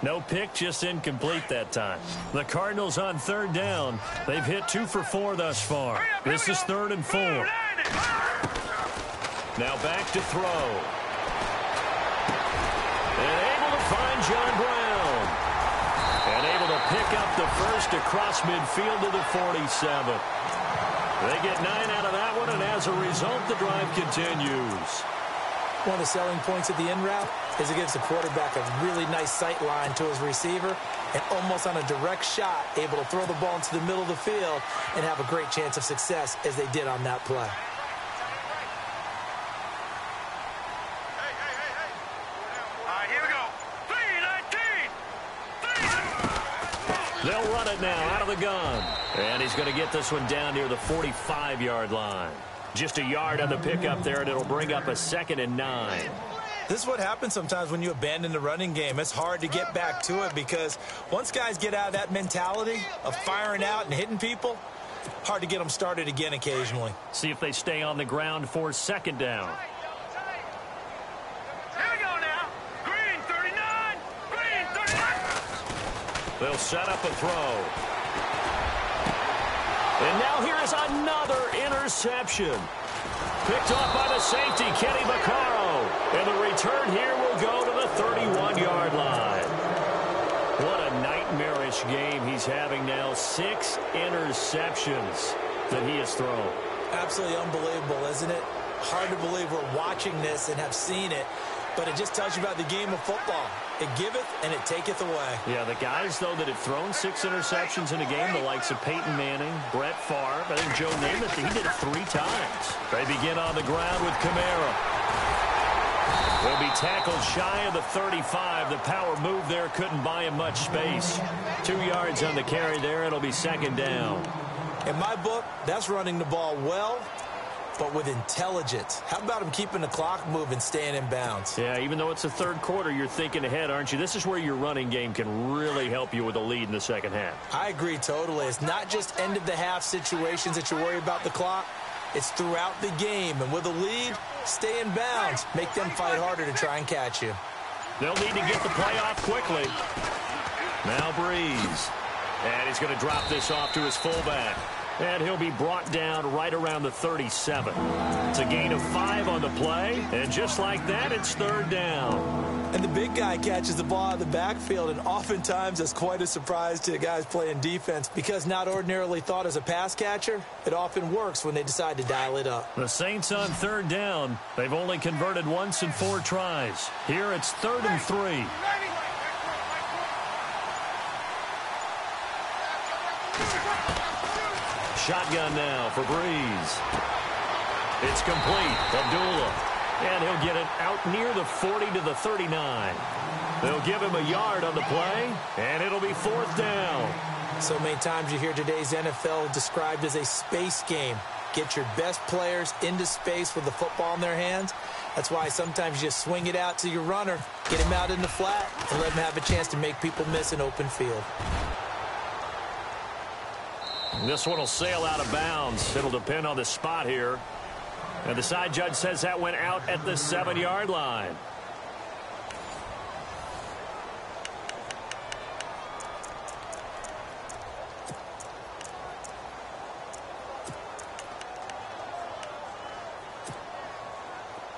No pick, just incomplete that time. The Cardinals on 3rd down. They've hit 2 for 4 thus far. This is 3rd and 4. Now back to throw. And able to find John Brown. And able to pick up the first across midfield to the 47. They get 9 out of that one, and as a result, the drive continues. One of the selling points of the in route is it gives the quarterback a really nice sight line to his receiver and almost on a direct shot, able to throw the ball into the middle of the field and have a great chance of success as they did on that play. All right, here we go. 3-19. They'll run it now out of the gun. And he's going to get this one down near the 45-yard line. Just a yard on the pickup there, and it'll bring up a 2nd and 9. This is what happens sometimes when you abandon the running game. It's hard to get back to it because once guys get out of that mentality of firing out and hitting people, hard to get them started again occasionally. See if they stay on the ground for 2nd down. Here we go now. Green 39. Green 39. They'll set up a throw. And now here is another interception. Picked off by the safety, Kenny Vaccaro. And the return here will go to the 31-yard line. What a nightmarish game he's having now. 6 interceptions that he has thrown. Absolutely unbelievable, isn't it? Hard to believe we're watching this and have seen it, but it just tells you about the game of football. It giveth and it taketh away. Yeah, the guys, though, that have thrown 6 interceptions in a game, the likes of Peyton Manning, Brett Favre, I think Joe Namath, he did it 3 times. They begin on the ground with Kamara. They'll be tackled shy of the 35. The power move there couldn't buy him much space. 2 yards on the carry there. It'll be 2nd down. In my book, that's running the ball well, but with intelligence. How about him keeping the clock moving, staying in bounds? Yeah, even though it's the 3rd quarter, you're thinking ahead, aren't you? This is where your running game can really help you with a lead in the 2nd half. I agree totally. It's not just end-of-the-half situations that you worry about the clock. It's throughout the game. And with a lead, stay in bounds. Make them fight harder to try and catch you. They'll need to get the play off quickly. Now Breeze. And he's going to drop this off to his fullback. And he'll be brought down right around the 37. It's a gain of 5 on the play. And just like that, it's 3rd down. And the big guy catches the ball out of the backfield, and oftentimes that's quite a surprise to the guys playing defense because not ordinarily thought as a pass catcher, it often works when they decide to dial it up. The Saints on 3rd down. They've only converted once in 4 tries. Here it's 3rd and 3. Shotgun now for Breeze. It's complete. Abdullah. And he'll get it out near the 40 to the 39. They'll give him a yard on the play, and it'll be 4th down. So many times you hear today's NFL described as a space game. get your best players into space with the football in their hands. That's why sometimes you just swing it out to your runner, get him out in the flat, and let him have a chance to make people miss an open field. This one will sail out of bounds. It'll depend on the spot here. And the side judge says that went out at the 7-yard line.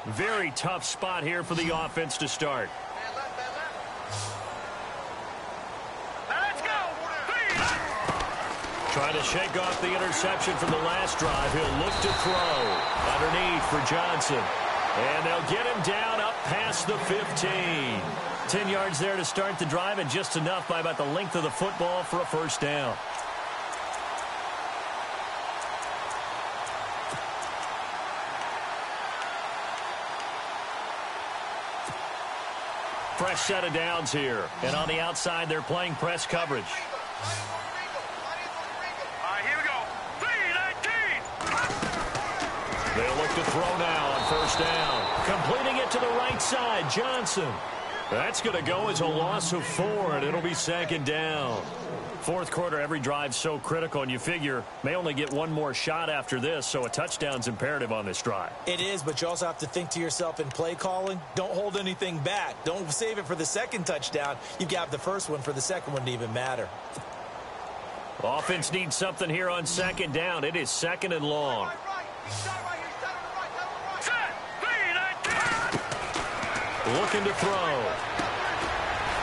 Very tough spot here for the offense to start. Let's go. Trying to shake off the interception from the last drive. He'll look to throw underneath for Johnson. And they'll get him down up past the 15. 10 yards there to start the drive, and just enough by about the length of the football for a first down. Fresh set of downs here. And on the outside, they're playing press coverage. All right, here we go. 3-19. They'll look to throw now on first down. Completing it to the right side, Johnson. That's going to go as a loss of 4, and it'll be second down. Fourth quarter, every drive so critical, and you figure may only get one more shot after this, so a touchdown's imperative on this drive. It is, but you also have to think to yourself in play calling, don't hold anything back. Don't save it for the second touchdown. You've got the first one for the second one to even matter. Offense needs something here on second down. It is second and long. Set. 3-19. Looking to throw.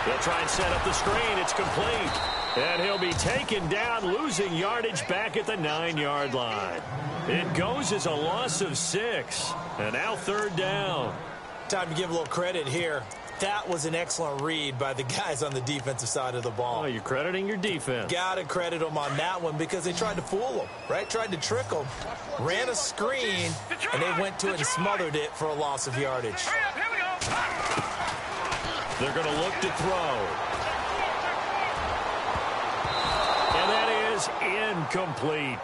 They'll try and set up the screen. It's complete. And he'll be taken down, losing yardage back at the 9-yard line. It goes as a loss of 6. And now third down. Time to give a little credit here. That was an excellent read by the guys on the defensive side of the ball. Oh, you're crediting your defense. Got to credit them on that one because they tried to fool them, right? Tried to trick them. Ran a screen, and they went to it and smothered it for a loss of yardage. Hurry up, here we go. They're going to look to throw. And that is incomplete.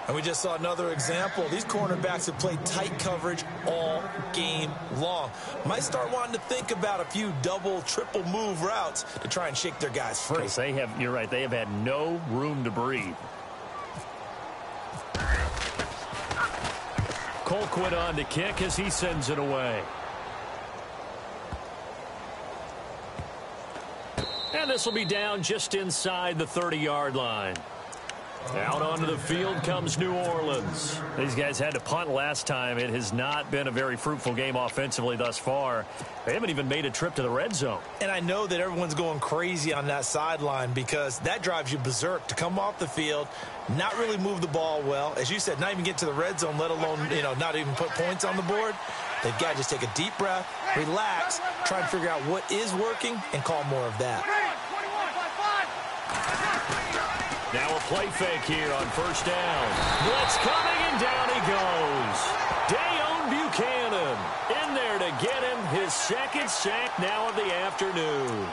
And we just saw another example. These cornerbacks have played tight coverage all game long. Might start wanting to think about a few double, triple move routes to try and shake their guys free. Because they have, you're right, they have had no room to breathe. Colquitt on to kick as he sends it away. And this will be down just inside the 30-yard line. Out onto the field comes New Orleans. These guys had to punt last time. It has not been a very fruitful game offensively thus far. They haven't even made a trip to the red zone. And I know that everyone's going crazy on that sideline because that drives you berserk to come off the field, not really move the ball well. As you said, not even get to the red zone, let alone, not even put points on the board. They've got to just take a deep breath, relax, try and figure out what is working, and call more of that. Now a play fake here on first down. Blitz coming, and down he goes. Dayon Buchanan in there to get him his second sack now of the afternoon.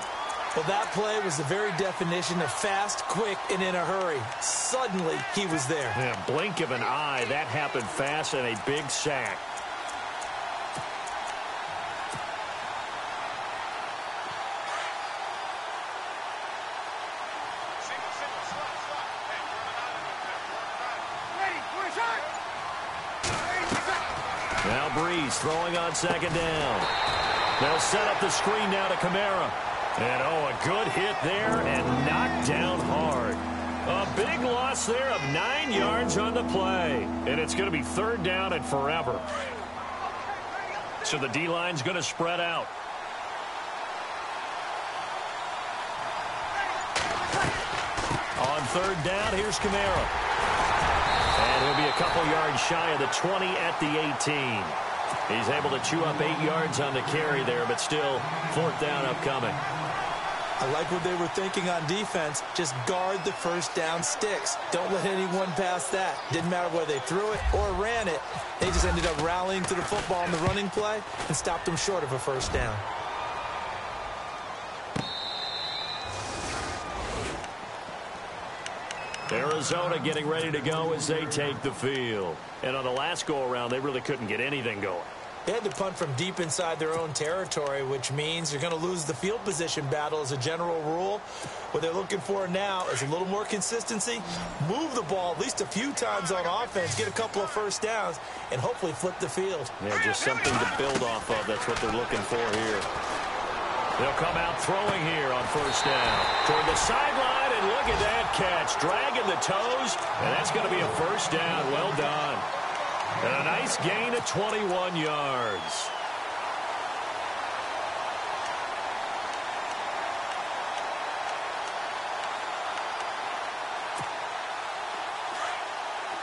Well, that play was the very definition of fast, quick, and in a hurry. Suddenly, he was there. Yeah, blink of an eye, that happened fast, and a big sack. Now Breeze throwing on second down. They'll set up the screen now to Kamara. And, a good hit there and knocked down hard. A big loss there of 9 yards on the play. And it's going to be third down and forever. So the D-line's going to spread out. On third down, here's Kamara. And he'll be a couple yards shy of the 20 at the 18. He's able to chew up 8 yards on the carry there, but still fourth down upcoming. I like what they were thinking on defense. Just guard the first down sticks. Don't let anyone pass that. Didn't matter whether they threw it or ran it. They just ended up rallying to the football on the running play and stopped them short of a first down. There Arizona getting ready to go as they take the field. And on the last go-around, they really couldn't get anything going. They had to punt from deep inside their own territory, which means you're going to lose the field position battle as a general rule. What they're looking for now is a little more consistency, move the ball at least a few times on offense, get a couple of first downs, and hopefully flip the field. Yeah, just something to build off of. That's what they're looking for here. They'll come out throwing here on first down. Toward the sideline, and look at that catch. Dragging the toes, and that's going to be a first down. Well done. And a nice gain of 21 yards.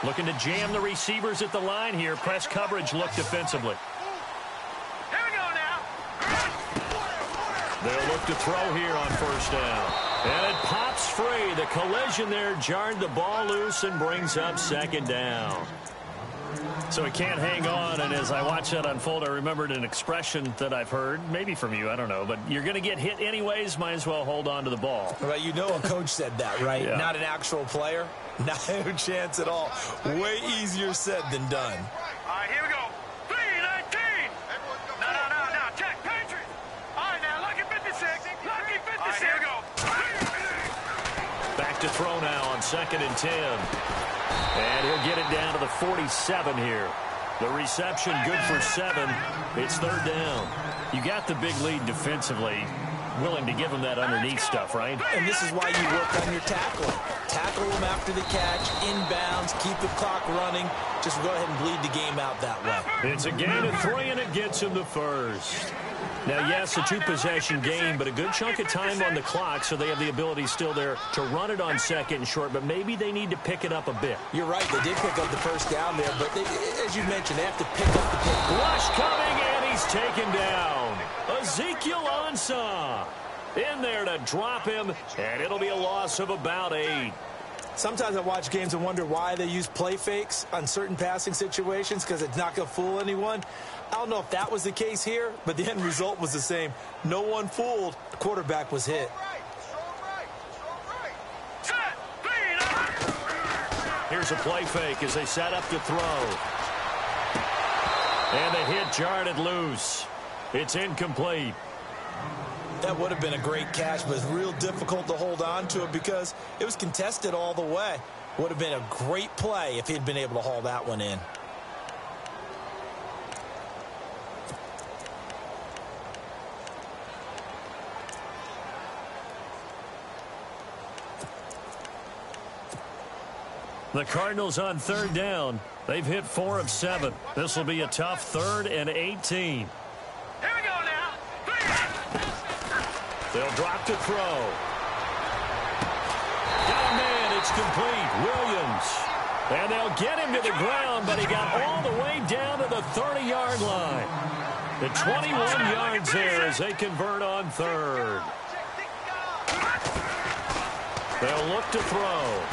Looking to jam the receivers at the line here. Press coverage look defensively. Here we go now. They'll look to throw here on first down. And it pops free. The collision there jarred the ball loose and brings up second down. So he can't hang on, and as I watch that unfold, I remembered an expression that I've heard, maybe from you, I don't know, but you're going to get hit anyways, might as well hold on to the ball. Well, you know a coach said that, right? Yeah. Not an actual player. Not a chance at all. Way easier said than done. All right, here we go. 3-19. No. Check. Patriot. All right, now, lucky 56. Lucky 56. All right, here we go. Back to throw now on 2nd and 10. And he'll get it down to the 47 here. The reception good for 7. It's 3rd down. You got the big lead defensively. Willing to give him that underneath stuff, right? And this is why you work on your tackling. Tackle them after the catch, inbounds, keep the clock running. Just go ahead and bleed the game out that way. It's a gain of 3, and it gets him the first. Now, yes, a 2-possession game, but a good chunk of time on the clock, so they have the ability still there to run it on 2nd and short, but maybe they need to pick it up a bit. You're right. They did pick up the first down there, but they, as you mentioned, they have to pick up the pick. Rush coming, and he's taken down. Ezekiel Ansah in there to drop him, and it'll be a loss of about 8. Sometimes I watch games and wonder why they use play fakes on certain passing situations, because it's not going to fool anyone. I don't know if that was the case here, but the end result was the same. No one fooled. The quarterback was hit. Here's a play fake as they set up to throw. And the hit jarred it loose. It's incomplete. That would have been a great catch, but it's real difficult to hold on to it because it was contested all the way. Would have been a great play if he'd been able to haul that one in. The Cardinals on 3rd down. They've hit 4 of 7. This will be a tough 3rd and 18. Here we go now. They'll drop to throw. Got a man. It's complete. Williams. And they'll get him to the ground, but he got all the way down to the 30-yard line. The 21 yards there as they convert on 3rd. They'll look to throw.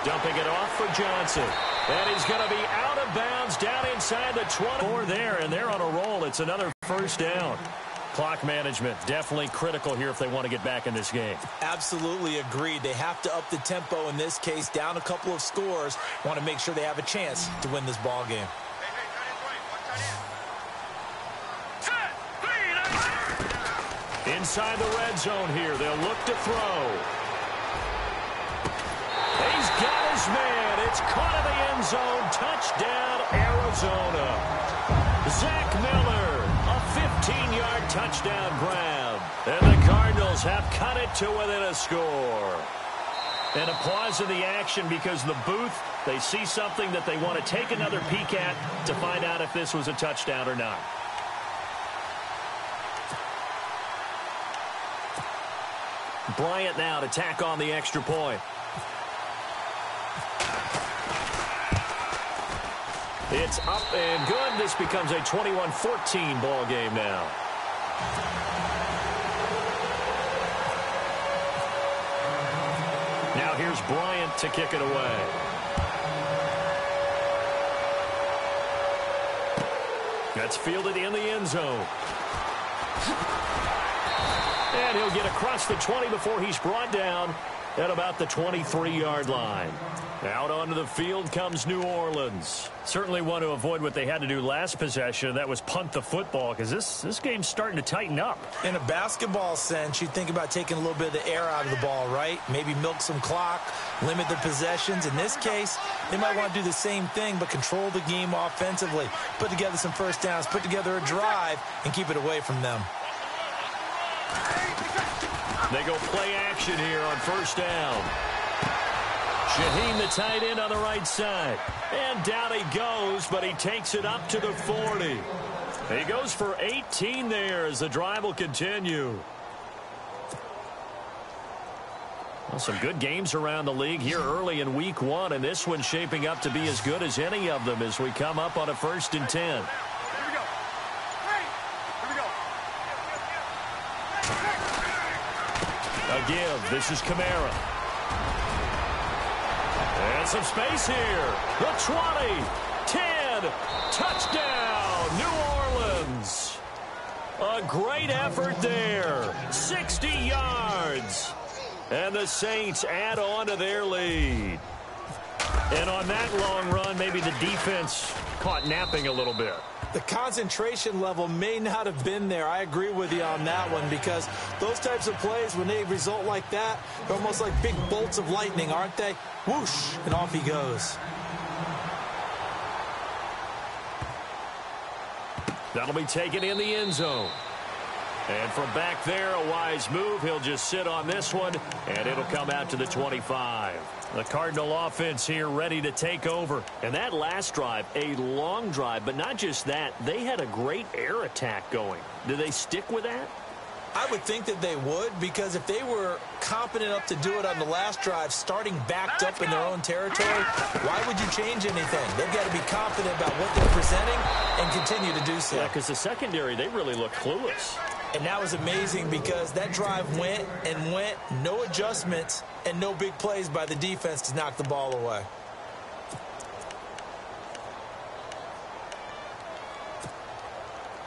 Dumping it off for Johnson. And he's going to be out of bounds down inside the 24 there, and they're on a roll. It's another first down. Clock management definitely critical here if they want to get back in this game. Absolutely agreed. They have to up the tempo in this case, down a couple of scores. Want to make sure they have a chance to win this ball game. Inside the red zone here. They'll look to throw. He's got his man. It's caught in the end zone. Touchdown, Arizona. Zach Miller, a 15-yard touchdown grab. And the Cardinals have cut it to within a score. And a pause in the action because the booth, they see something that they want to take another peek at to find out if this was a touchdown or not. Bryant now to tack on the extra point. It's up and good. This becomes a 21-14 ball game now. Now here's Bryant to kick it away. That's fielded in the end zone. And he'll get across the 20 before he's brought down at about the 23-yard line. Out onto the field comes New Orleans. Certainly want to avoid what they had to do last possession. That was punt the football, because this game's starting to tighten up. In a basketball sense, you think about taking a little bit of the air out of the ball, right? Maybe milk some clock, limit the possessions. In this case, they might want to do the same thing, but control the game offensively. Put together some first downs, put together a drive, and keep it away from them. They go play action here on first down. Shaheen, the tight end, on the right side. And down he goes, but he takes it up to the 40. He goes for 18 there as the drive will continue. Well, some good games around the league here early in week 1, and this one's shaping up to be as good as any of them as we come up on a 1st and 10. A give. This is Kamara. And some space here. The 20, 10, touchdown, New Orleans. A great effort there. 60 yards. And the Saints add on to their lead. And on that long run, maybe the defense caught napping a little bit. The concentration level may not have been there. I agree with you on that one, because those types of plays, when they result like that, they're almost like big bolts of lightning, aren't they? Whoosh, and off he goes. That'll be taken in the end zone. And from back there, a wise move. He'll just sit on this one, and it'll come out to the 25. The Cardinal offense here ready to take over. And that last drive, a long drive, but not just that. They had a great air attack going. Do they stick with that? I would think that they would, because if they were competent enough to do it on the last drive, starting backed up in their own territory, why would you change anything? They've got to be confident about what they're presenting and continue to do so. Yeah, because the secondary, they really look clueless. And that was amazing, because that drive went and went, no adjustments, and no big plays by the defense to knock the ball away.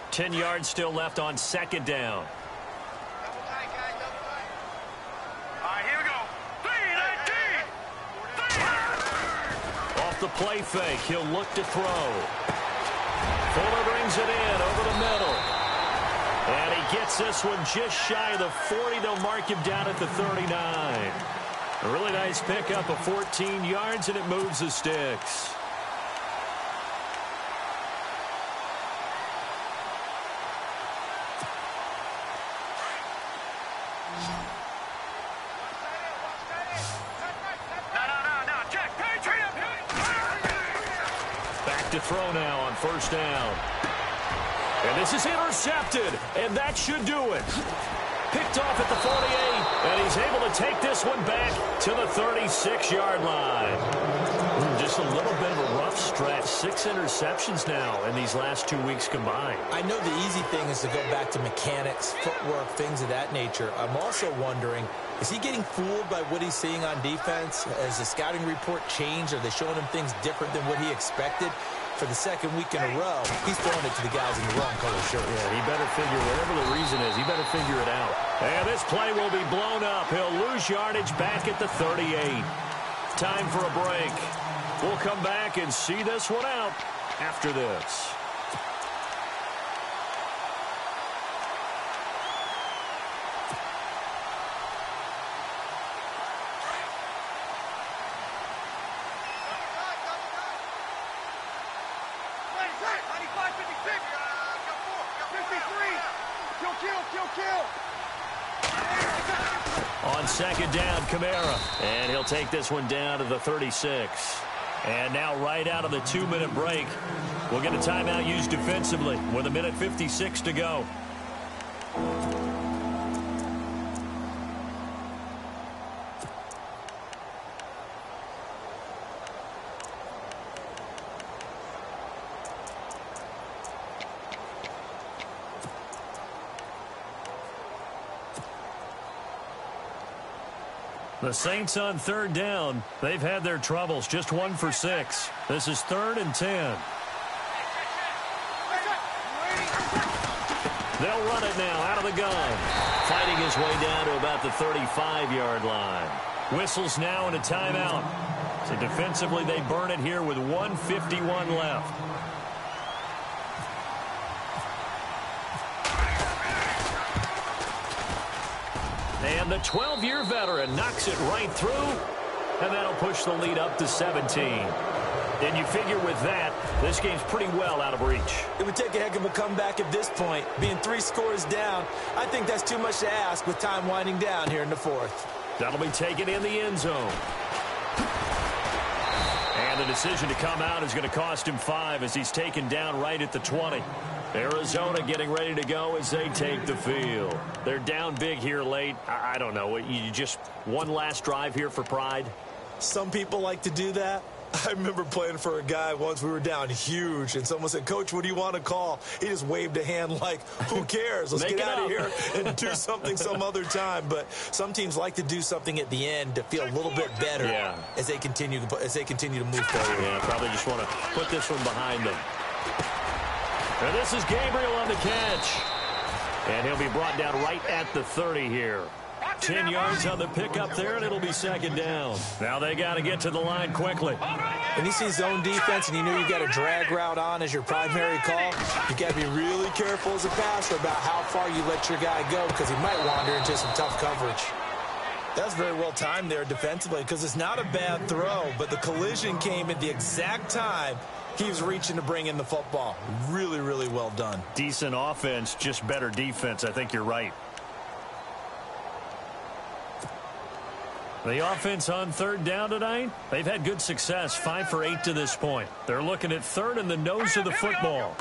Ten yards still left on second down. The play fake. He'll look to throw. Fuller brings it in over the middle. And he gets this one just shy of the 40. They'll mark him down at the 39. A really nice pickup of 14 yards, and it moves the sticks. To throw now on first down. And this is intercepted, and that should do it. Picked off at the 48, and he's able to take this one back to the 36-yard line. Just a little bit of a rough stretch. 6 interceptions now in these last 2 weeks combined. I know the easy thing is to go back to mechanics, footwork, things of that nature. I'm also wondering, is he getting fooled by what he's seeing on defense? Has the scouting report changed? Are they showing him things different than what he expected? For the second week in a row, he's throwing it to the guys in the wrong color shirt. Yeah, he better figure, whatever the reason is, he better figure it out. And this play will be blown up. He'll lose yardage back at the 38. Time for a break. We'll come back and see this one out after this. On second down, Kamara. And he'll take this one down to the 36. And now right out of the 2-minute break, we'll get a timeout used defensively with 1:56 to go. The Saints on third down. They've had their troubles. Just 1 for 6. This is 3rd and 10. They'll run it now out of the gun. Fighting his way down to about the 35-yard line. Whistles now and a timeout. So defensively, they burn it here with 1:51 left. And the 12-year veteran knocks it right through, and that'll push the lead up to 17. And you figure with that, this game's pretty well out of reach. It would take a heck of a comeback at this point. Being 3 scores down, I think that's too much to ask with time winding down here in the 4th. That'll be taken in the end zone. And the decision to come out is going to cost him 5 as he's taken down right at the 20. Arizona getting ready to go as they take the field. They're down big here late. I don't know. You just one last drive here for pride? Some people like to do that. I remember playing for a guy once. We were down huge, and someone said, "Coach, what do you want to call?" He just waved a hand like, who cares? Let's get out of here and do something some other time. But some teams like to do something at the end to feel a little bit better as they continue to move forward. Yeah, probably just want to put this one behind them. And this is Gabriel on the catch. And he'll be brought down right at the 30 here. 10 yards on the pickup there, and it'll be second down. Now they got to get to the line quickly. When you see zone defense and you know you got a drag route on as your primary call, you got to be really careful as a passer about how far you let your guy go because he might wander into some tough coverage. That's very well timed there defensively because it's not a bad throw, but the collision came at the exact time he was reaching to bring in the football. Really, really well done. Decent offense, just better defense. I think you're right. The offense on third down tonight, they've had good success, 5 for 8 to this point. They're looking at third in the nose of the football.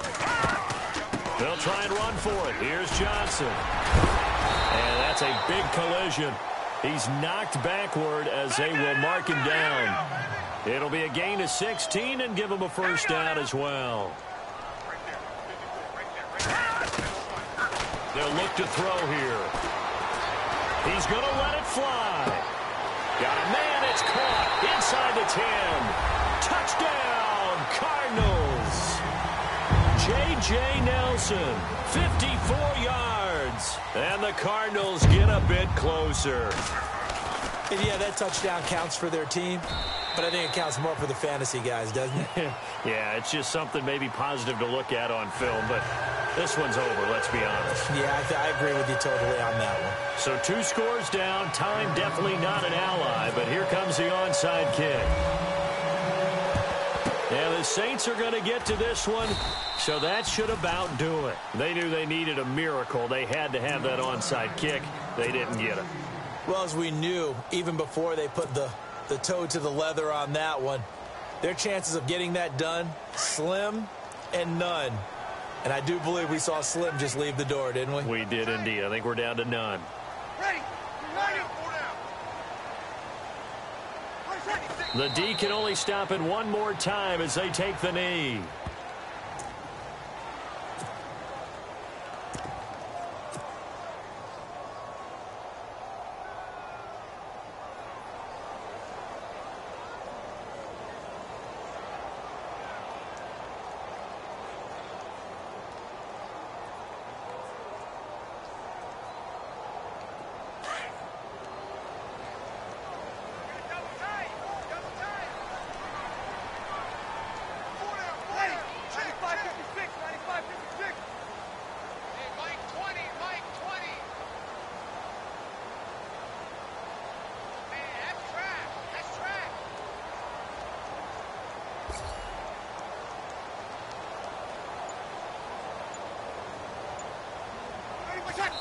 They'll try and run for it. Here's Johnson. And that's a big collision. He's knocked backward as they will mark him down. It'll be a gain of 16 and give him a first down as well. They'll look to throw here. He's going to let it fly. Got a man, it's caught inside the 10. Touchdown, Cardinals. J.J. Nelson, 54 yards. And the Cardinals get a bit closer. And yeah, that touchdown counts for their team, but I think it counts more for the fantasy guys, doesn't it? Yeah, it's just something maybe positive to look at on film, but this one's over, let's be honest. Yeah, I agree with you totally on that one. So 2 scores down, time definitely not an ally, but here comes the onside kick. And the Saints are going to get to this one, so that should about do it. They knew they needed a miracle. They had to have that onside kick. They didn't get it. Well, as we knew, even before they put the toe to the leather on that one, their chances of getting that done, slim and none. And I do believe we saw Slim just leave the door, didn't we? We did indeed. I think we're down to none. Ready. The D can only stop it one more time as they take the knee.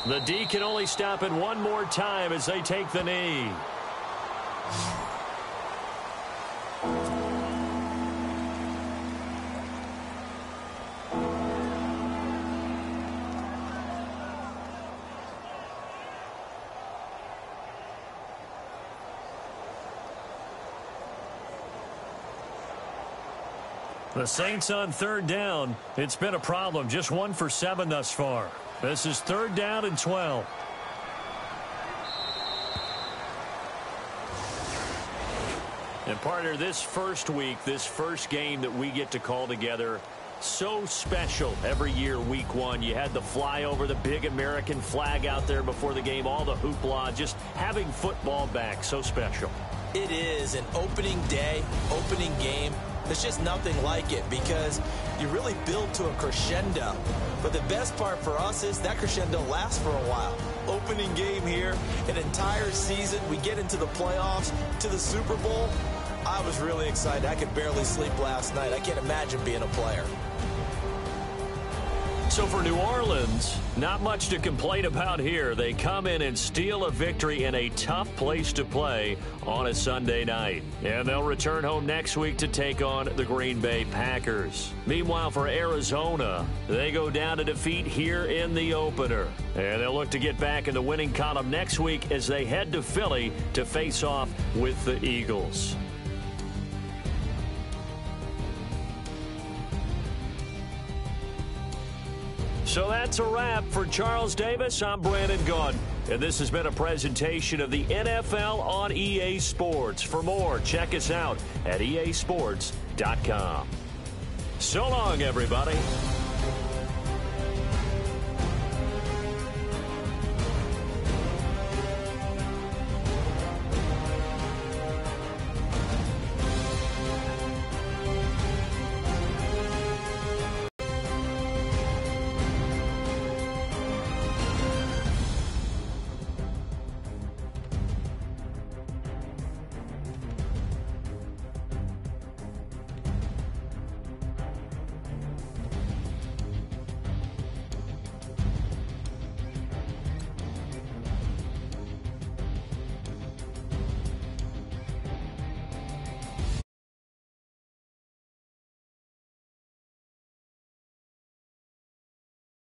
The D can only stop it one more time as they take the knee. The Saints on third down. It's been a problem. Just 1 for 7 thus far. This is third down and 12. And partner, this first week, this first game that we get to call together, So special every year, week one. You had the flyover, the big American flag out there before the game, all the hoopla, just having football back, so special. It is an opening day, opening game. There's just nothing like it because you really build to a crescendo. But the best part for us is that crescendo lasts for a while. Opening game here, an entire season. We get into the playoffs, to the Super Bowl. I was really excited. I could barely sleep last night. I can't imagine being a player. So for New Orleans, not much to complain about here. They come in and steal a victory in a tough place to play on a Sunday night. And they'll return home next week to take on the Green Bay Packers. Meanwhile, for Arizona, they go down to defeat here in the opener. And they'll look to get back in the winning column next week as they head to Philly to face off with the Eagles. So that's a wrap. For Charles Davis, I'm Brandon Gaudin. And this has been a presentation of the NFL on EA Sports. For more, check us out at easports.com. So long, everybody.